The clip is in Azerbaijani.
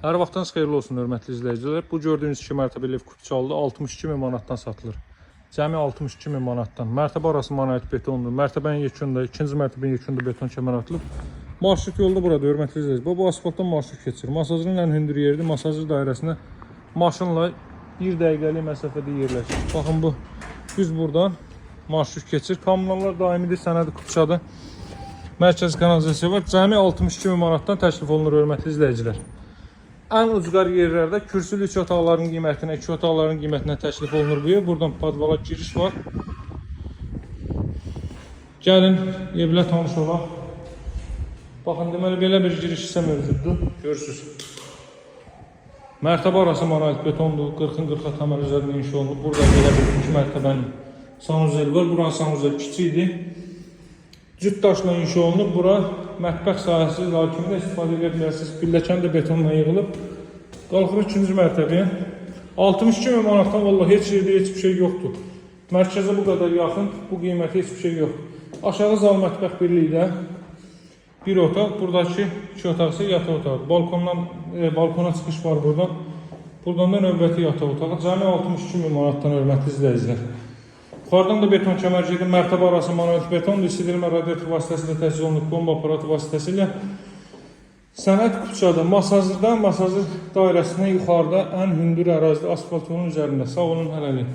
Hər vaxtınız xeyirli olsun, hörmətli izləyicilər. Bu gördüyünüz 2 mərtəbəli ev Kupçalıda 62.000 manatdan satılır. Cəmi 62.000 manatdan. Mərtəbə arası monolit betondur. Mərtəbənin yekunda, ikinci mərtəbənin yekunda beton kəmər atılıb. Marşrut yolda burada, hörmətli izləyicilər. Bu asfaltdan marşrut keçir. Masajın ən hündür yeridir. Masajın dairəsinə maşınla 1 dəqiqəlik məsafədə yerləşir. Baxın, bu düz buradan marşrut keçir. Kommunallar daimidir, sənədi Kupçada. Mərkəzi kanalizasiya var. Cəmi 62.000 manatdan təklif olunur, hörmətli izləyicilər. Ən ucqar yerlərdə kürsülü 2 otaqların qiymətinə, 2 otaqların qiymətinə təklif olunur bu ev. Buradan podvala giriş var. Gəlin evlə tanış olaq. Baxın, deməli belə bir giriş hissə mövcuddur. Görürsünüz. Mərtəbə arası monolit betondur. 40-ın 40-a təməl üzərində inşa olunub. Burada belə bir 2 mərtəbənin sanuzel var. Buranın sanuzel kiçikdir. Cüt daşla inşa olunub. Bura mətbəx sahəsi kimi də istifadə edə bilərsiniz. Pilləkən də betonla yığılıb. Qalxırıq 2-ci mərtəbəyə. 62.000 manatdan vallahi heç yerdə heç bir şey yoxdur. Mərkəzə bu qədər yaxın, bu qiyməti heç bir şey yoxdur. Aşağı zal mətbəx birlikdə bir otaq, buradakı 2 otaq isə yataq otağı. Balkona çıxış var buradan. Buradan da növbəti yataq otağı. Cəmi 62.000 manatdan, hörmətli izləyicilər. Yuxarıdan da beton kəmər gedir. Mərtəbə arası monolit betondur. İstidirmə radiator vasitəsilə təchiz olunub, bomba aparatı vasitəsilə. Sənəd Kupçada, masajır dairəsindən yuxarıda ən hündür ərazidə asfalt yolun üzərində. Sağ olun, hələlik.